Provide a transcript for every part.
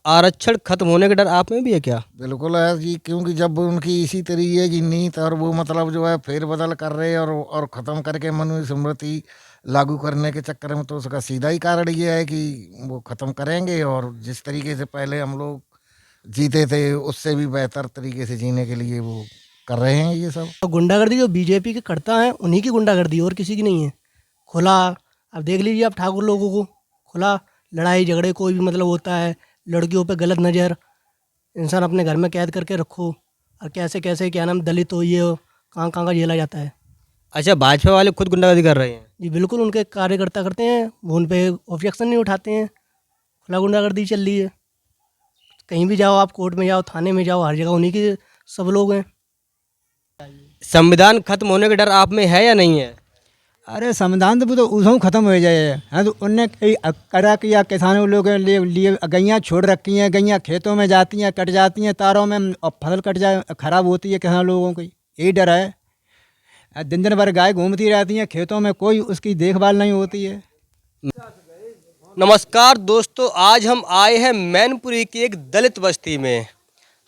आरक्षण खत्म होने का डर आप में भी है क्या? बिल्कुल है जी, क्योंकि जब उनकी इसी तरीके की नीति और वो मतलब जो है फेरबदल कर रहे हैं और ख़त्म करके मनुस्मृति लागू करने के चक्कर में, तो उसका सीधा ही कारण ये है कि वो ख़त्म करेंगे और जिस तरीके से पहले हम लोग जीते थे उससे भी बेहतर तरीके से जीने के लिए वो कर रहे हैं ये सब। तो गुंडागर्दी जो बीजेपी के करता है उन्हीं की गुंडागर्दी, और किसी की नहीं है। खुला अब देख लीजिए आप ठाकुर लोगों को, खुला लड़ाई झगड़े कोई भी मतलब होता है, लड़कियों पे गलत नज़र, इंसान अपने घर में कैद करके रखो, और कैसे कैसे क्या नाम दलित हो ये हो, कहाँ कहाँ का झेला जाता है। अच्छा, भाजपा वाले खुद गुंडागर्दी कर रहे हैं? जी बिल्कुल, उनके कार्यकर्ता करते हैं, वो उन पर ऑब्जेक्शन नहीं उठाते हैं। खुला गुंडागर्दी चल रही है, कहीं भी जाओ आप, कोर्ट में जाओ, थाने में जाओ, हर जगह उन्हीं के सब लोग हैं। संविधान खत्म होने का डर आप में है या नहीं है? अरे संविधान तो उसों खत्म हो जाए है तो उनने कई करा किया, किसानों लोगों के लिए गैयाँ छोड़ रखी हैं, गैयाँ खेतों में जाती हैं, कट जाती हैं तारों में, और फसल कट जाए खराब होती है किसान लोगों की, यही डर है। दिन दिन भर गाय घूमती रहती हैं खेतों में, कोई उसकी देखभाल नहीं होती है। नमस्कार दोस्तों, आज हम आए हैं मैनपुरी की एक दलित बस्ती में।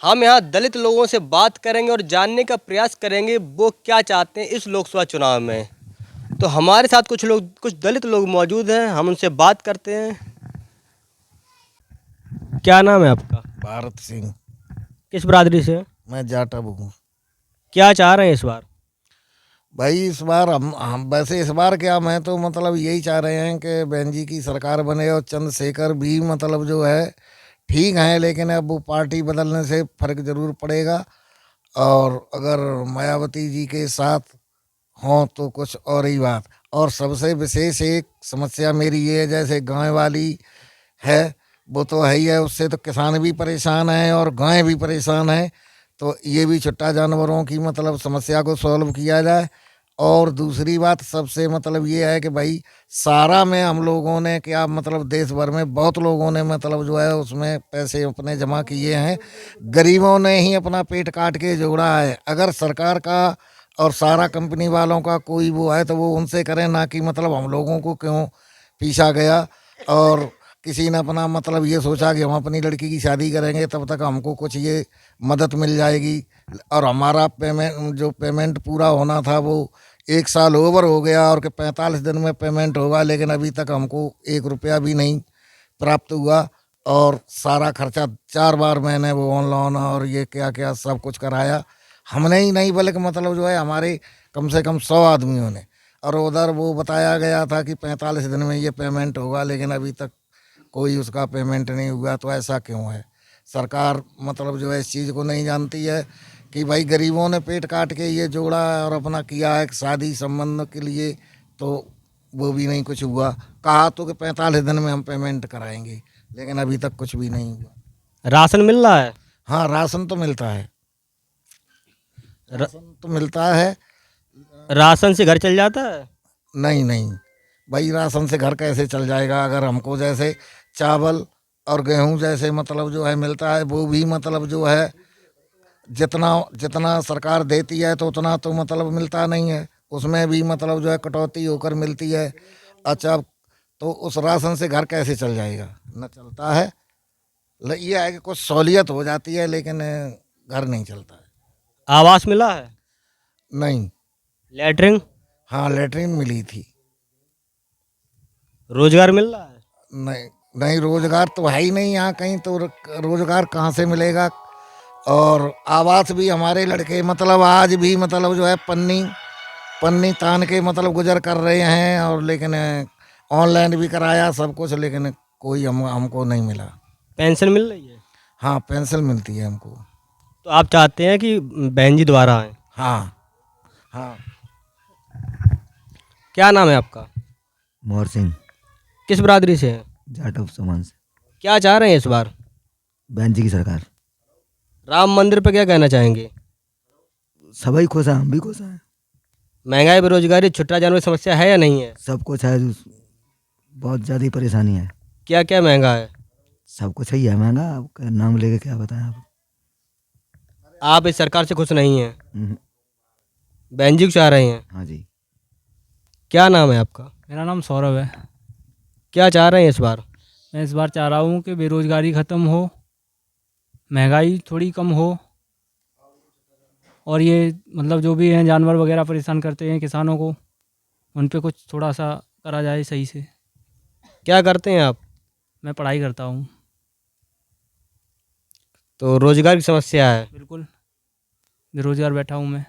हम यहाँ दलित लोगों से बात करेंगे और जानने का प्रयास करेंगे वो क्या चाहते हैं इस लोकसभा चुनाव में। तो हमारे साथ कुछ दलित लोग मौजूद हैं, हम उनसे बात करते हैं। क्या नाम है आपका? भारत सिंह। किस बरादरी से? मैं जाटा हूँ। क्या चाह रहे हैं इस बार? भाई इस बार हम वैसे इस बार क्या, मैं तो मतलब यही चाह रहे हैं कि बहन जी की सरकार बने और चंद्रशेखर भी मतलब जो है ठीक है, लेकिन अब वो पार्टी बदलने से फर्क जरूर पड़ेगा। और अगर मायावती जी के साथ हों तो कुछ और ही बात। और सबसे विशेष एक समस्या मेरी ये है, जैसे गाय वाली है वो तो है ही है, उससे तो किसान भी परेशान है और गाय भी परेशान है। तो ये भी छुट्टा जानवरों की मतलब समस्या को सॉल्व किया जाए। और दूसरी बात सबसे मतलब ये है कि भाई सारा में हम लोगों ने क्या मतलब देश भर में बहुत लोगों ने मतलब जो है उसमें पैसे अपने जमा किए हैं, गरीबों ने ही अपना पेट काट के जोड़ा है। अगर सरकार का और सारा कंपनी वालों का कोई वो है तो वो उनसे करें, ना कि मतलब हम लोगों को क्यों पीछा गया। और किसी ने अपना मतलब ये सोचा कि हम अपनी लड़की की शादी करेंगे तब तक हमको कुछ ये मदद मिल जाएगी, और हमारा पेमेंट पूरा होना था वो 1 साल ओवर हो गया और कि 45 दिन में पेमेंट होगा, लेकिन अभी तक हमको 1 रुपया भी नहीं प्राप्त हुआ। और सारा खर्चा 4 बार मैंने वो ऑनलाइन और ये क्या क्या सब कुछ कराया, हमने ही नहीं बल्कि मतलब जो है हमारे कम से कम 100 आदमियों ने। और उधर वो बताया गया था कि 45 दिन में ये पेमेंट होगा, लेकिन अभी तक कोई उसका पेमेंट नहीं हुआ। तो ऐसा क्यों है? सरकार मतलब जो है इस चीज़ को नहीं जानती है कि भाई गरीबों ने पेट काट के ये जोड़ा और अपना किया है शादी संबंध के लिए, तो वो भी नहीं कुछ हुआ। कहा तो कि 45 दिन में हम पेमेंट कराएंगे, लेकिन अभी तक कुछ भी नहीं हुआ। राशन मिल रहा है? हाँ, राशन तो मिलता है, राशन तो मिलता है। राशन से घर चल जाता है? नहीं नहीं भाई, राशन से घर कैसे चल जाएगा? अगर हमको जैसे चावल और गेहूं जैसे मतलब जो है मिलता है, वो भी मतलब जो है जितना जितना सरकार देती है तो उतना तो मतलब मिलता नहीं है, उसमें भी मतलब जो है कटौती होकर मिलती है। अच्छा, तो उस राशन से घर कैसे चल जाएगा? न चलता है। ये है कि कुछ सहूलियत हो जाती है, लेकिन घर नहीं चलता है। आवास मिला है? नहीं। लैटरिन? हाँ, लेटरिन मिली थी। रोजगार मिल रहा है? नहीं नहीं, रोजगार तो है ही नहीं यहाँ कहीं, तो रोजगार कहाँ से मिलेगा? और आवास भी हमारे लड़के मतलब आज भी मतलब जो है पन्नी पन्नी तान के मतलब गुजर कर रहे हैं, और लेकिन ऑनलाइन भी कराया सब कुछ, लेकिन कोई हमको नहीं मिला। पेंशन मिल रही है? हाँ, पेंशन मिलती है हमको। तो आप चाहते हैं कि बहन जी दोबारा आए? हाँ हाँ। क्या नाम है आपका? मोहर सिंह। किस बरादरी से हैं? जाट ऑफ समाज से। क्या चाह रहे हैं इस बार? बहन जी की सरकार। राम मंदिर पर क्या कहना चाहेंगे? सभी खुश हैं, हम भी खुश हैं। महंगाई, बेरोजगारी, छुट्टा जानवर की समस्या है या नहीं है? सब कुछ है, बहुत ज़्यादा परेशानी है। क्या क्या महंगा है? सब कुछ ही है महंगा, आपका नाम लेके क्या बताएं आप। आप इस सरकार से खुश नहीं हैं? हम्म। बहन जी को चाह रहे हैं? हाँ जी। क्या नाम है आपका? मेरा नाम सौरभ है। क्या चाह रहे हैं इस बार? मैं इस बार चाह रहा हूँ कि बेरोज़गारी ख़त्म हो महंगाई थोड़ी कम हो, और ये मतलब जो भी हैं जानवर वगैरह परेशान करते हैं किसानों को, उन पे कुछ थोड़ा सा करा जाए सही से। क्या करते हैं आप? मैं पढ़ाई करता हूँ। तो रोजगार की समस्या है। बिल्कुल बेरोज़गार बैठा हूँ मैं।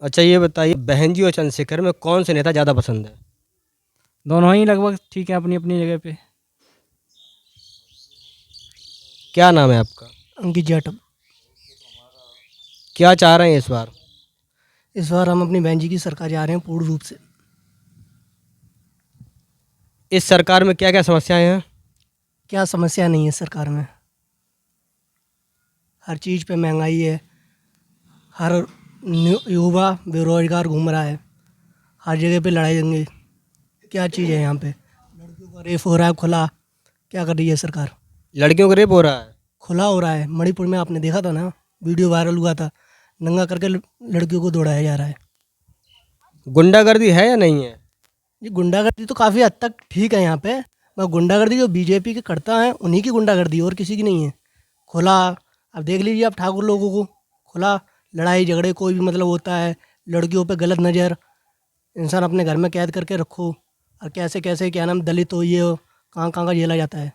अच्छा ये बताइए, बहन जी और चंद्रशेखर में कौन से नेता ज़्यादा पसंद है? दोनों ही लगभग ठीक है अपनी अपनी जगह पे। क्या नाम है आपका? अंकित जाटव। क्या चाह रहे हैं इस बार? इस बार हम अपनी बहन जी की सरकार जा रहे हैं पूर्ण रूप से। इस सरकार में क्या क्या समस्याएं हैं? क्या समस्या नहीं है सरकार में, हर चीज़ पे महंगाई है, हर युवा बेरोजगार घूम रहा है, हर जगह पे लड़ाई दंगे। क्या चीज़ है यहाँ पे? लड़कियों का रेप हो रहा है खुला, क्या कर रही है सरकार? लड़कियों का रेप हो रहा है। खुला हो रहा है। मणिपुर में आपने देखा था ना, वीडियो वायरल हुआ था, नंगा करके लड़कियों को दौड़ाया जा रहा है। गुंडागर्दी है या नहीं है? ये गुंडागर्दी तो काफ़ी हद तक ठीक है यहाँ पे, मगर गुंडागर्दी जो बीजेपी के करता है उन्हीं की गुंडागर्दी, और किसी की नहीं है। खुला अब देख लीजिए आप ठाकुर लोगों को, खुला लड़ाई झगड़े कोई भी मतलब होता है, लड़कियों पे गलत नज़र, इंसान अपने घर में कैद करके रखो, और कैसे कैसे क्या नाम दलित हो ये हो, कहाँ कहाँ का झेला जाता है।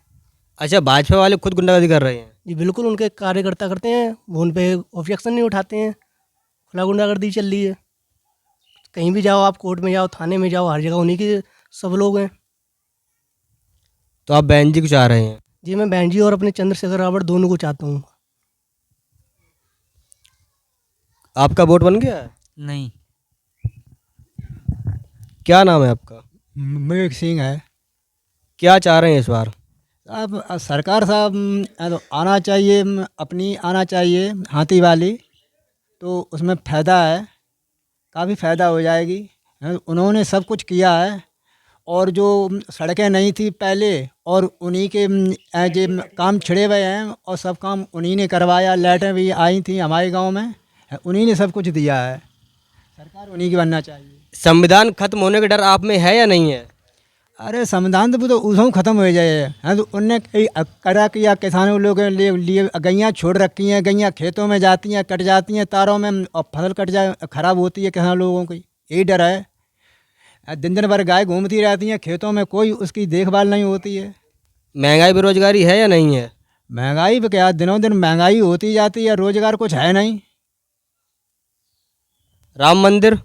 अच्छा भाजपा वाले खुद गुंडागर्दी कर रहे हैं। जी बिल्कुल, उनके कार्यकर्ता करते हैं, वो उन पर ऑब्जेक्शन नहीं उठाते हैं। खुला गुंडागर्दी चल रही है। कहीं भी जाओ आप, कोर्ट में जाओ, थाने में जाओ, हर जगह उन्हीं के सब लोग हैं। तो आप बहन जी को चाह रहे हैं? जी मैं बहन जी और अपने चंद्रशेखर रावत दोनों को चाहता हूँ। आपका वोट बन गया है? नहीं। क्या नाम है आपका? विवेक सिंह है। क्या चाह रहे हैं इस बार? अब सरकार साहब तो आना चाहिए, अपनी आना चाहिए हाथी वाली, तो उसमें फ़ायदा है, काफ़ी फ़ायदा हो जाएगी। उन्होंने सब कुछ किया है, और जो सड़कें नहीं थी पहले, और उन्हीं के जे काम छिड़े हुए हैं, और सब काम उन्हीं ने करवाया। लाइटें भी आई थी हमारे गांव में, उन्हीं ने सब कुछ दिया है। सरकार उन्हीं की बनना चाहिए। संविधान खत्म होने का डर आप में है या नहीं है? अरे संविधान तो उसों ख़त्म हो जाए हैं, तो उनने कई करा किया किसानों लोगों के लिए गैयाँ छोड़ रखी हैं, गैयाँ खेतों में जाती हैं, कट जाती हैं तारों में, और फसल कट जाए ख़राब होती है किसान लोगों की, यही डर है। दिन दिन भर गाय घूमती रहती हैं खेतों में, कोई उसकी देखभाल नहीं होती है। महंगाई बेरोजगारी है या नहीं है? महंगाई पे क्या, दिनों दिन महंगाई होती जाती है, रोजगार कुछ है नहीं। राम मंदिर?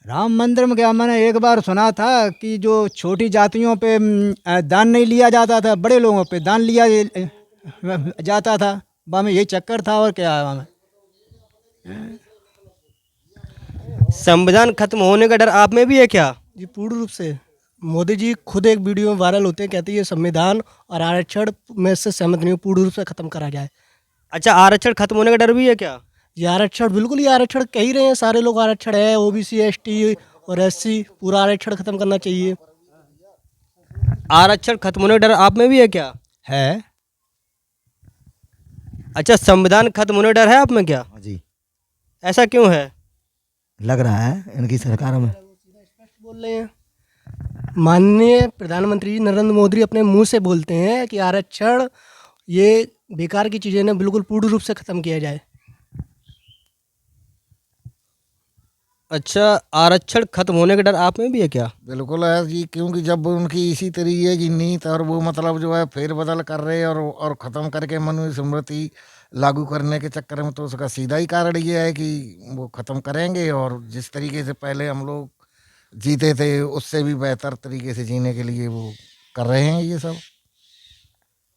राम मंदिर में क्या, मैंने एक बार सुना था कि जो छोटी जातियों पे दान नहीं लिया जाता था, बड़े लोगों पे दान लिया जाता था, वहाँ में यही चक्कर था, और क्या है वहाँ में। संविधान खत्म होने का डर आप में भी है क्या? जी पूर्ण रूप से। मोदी जी खुद एक वीडियो में वायरल होते हैं, कहते हैं ये संविधान और आरक्षण में इससे सहमत नहीं हूँ, पूर्ण रूप से ख़त्म करा जाए। अच्छा आरक्षण खत्म होने का डर भी है क्या? ये आरक्षण बिल्कुल, ये आरक्षण कह ही रहे हैं सारे लोग, आरक्षण है, ओबीसी एसटी और एससी, पूरा आरक्षण ख़त्म करना चाहिए। आरक्षण खत्म होने का डर आप में भी है क्या? है। अच्छा संविधान खत्म होने का डर है आप में क्या? हाँ जी, ऐसा क्यों है? लग रहा है इनकी सरकार में। बोल रहे हैं माननीय प्रधानमंत्री जी नरेंद्र मोदी अपने मुंह से बोलते हैं कि आरक्षण ये बेकार की चीज़ें ना, बिल्कुल पूर्ण रूप से ख़त्म किया जाए। अच्छा आरक्षण खत्म होने का डर आप में भी है क्या? बिल्कुल है जी, क्योंकि जब उनकी इसी तरीके की नीति और वो मतलब जो है फेरबदल कर रहे हैं, और ख़त्म करके मनुस्मृति लागू करने के चक्कर में, तो उसका सीधा ही कारण ये है कि वो ख़त्म करेंगे, और जिस तरीके से पहले हम लोग जीते थे उससे भी बेहतर तरीके से जीने के लिए वो कर रहे हैं ये सब।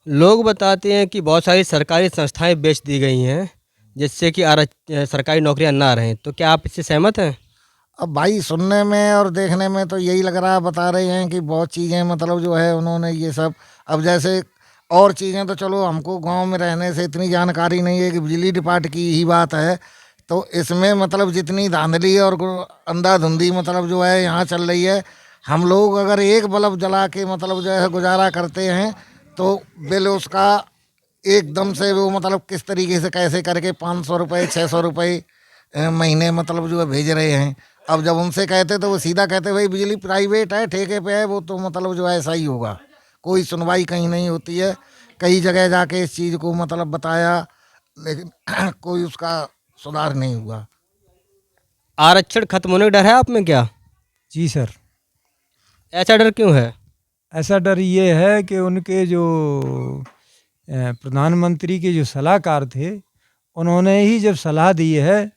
लोग बताते हैं कि बहुत सारी सरकारी संस्थाएं बेच दी गई हैं, जिससे कि सरकारी नौकरियां ना रहें, तो क्या आप इससे सहमत हैं? अब भाई सुनने में और देखने में तो यही लग रहा है, बता रहे हैं कि बहुत चीज़ें मतलब जो है उन्होंने ये सब, अब जैसे और चीज़ें तो चलो हमको गांव में रहने से इतनी जानकारी नहीं है कि बिजली डिपार्ट की ही बात है, तो इसमें मतलब जितनी धांधली और अंधाधुंधी मतलब जो है यहाँ चल रही है, हम लोग अगर एक बल्ब जला के मतलब जो है गुजारा करते हैं, तो बिल उसका एकदम से वो मतलब किस तरीके से कैसे करके 500 रुपये 600 रुपये महीने मतलब जो है भेज रहे हैं। अब जब उनसे कहते तो वो सीधा कहते भाई बिजली प्राइवेट है, ठेके पे है, वो तो मतलब जो है ऐसा ही होगा, कोई सुनवाई कहीं नहीं होती है। कई जगह जाके इस चीज़ को मतलब बताया, लेकिन कोई उसका सुधार नहीं हुआ। आरक्षण खत्म होने का डर है आप में क्या? जी सर, ऐसा डर क्यों है? ऐसा डर ये है कि उनके जो प्रधानमंत्री के जो सलाहकार थे, उन्होंने ही जब सलाह दी है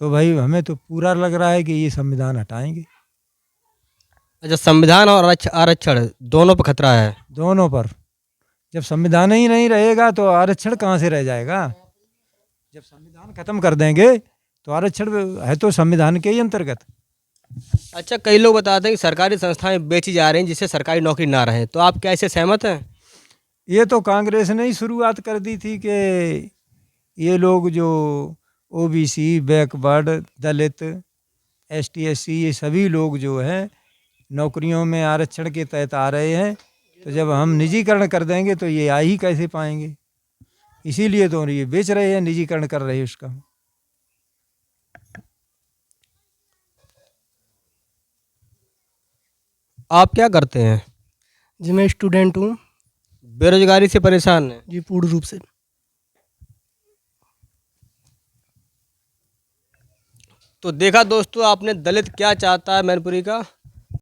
तो भाई हमें तो पूरा लग रहा है कि ये संविधान हटाएंगे। अच्छा, संविधान और आरक्षण दोनों पर खतरा है। दोनों पर। जब संविधान ही नहीं रहेगा तो आरक्षण कहाँ से रह जाएगा? जब संविधान खत्म कर देंगे तो आरक्षण है तो संविधान के ही अंतर्गत। अच्छा, कई लोग बताते हैं कि सरकारी संस्थाएं बेची जा रही हैं जिससे सरकारी नौकरी ना रहे, तो आप क्या इससे सहमत हैं? ये तो कांग्रेस ने ही शुरुआत कर दी थी कि ये लोग जो ओबीसी, बैकवर्ड, दलित, एसटी, एससी, ये सभी लोग जो है नौकरियों में आरक्षण के तहत आ रहे हैं, तो जब हम निजीकरण कर देंगे तो ये आ ही कैसे पाएंगे? इसीलिए तो ये बेच रहे हैं, निजीकरण कर रहे हैं उसका। आप क्या करते हैं? जी मैं स्टूडेंट हूँ। बेरोजगारी से परेशान हैं? जी पूर्ण रूप से। तो देखा दोस्तों आपने, दलित क्या चाहता है मैनपुरी का।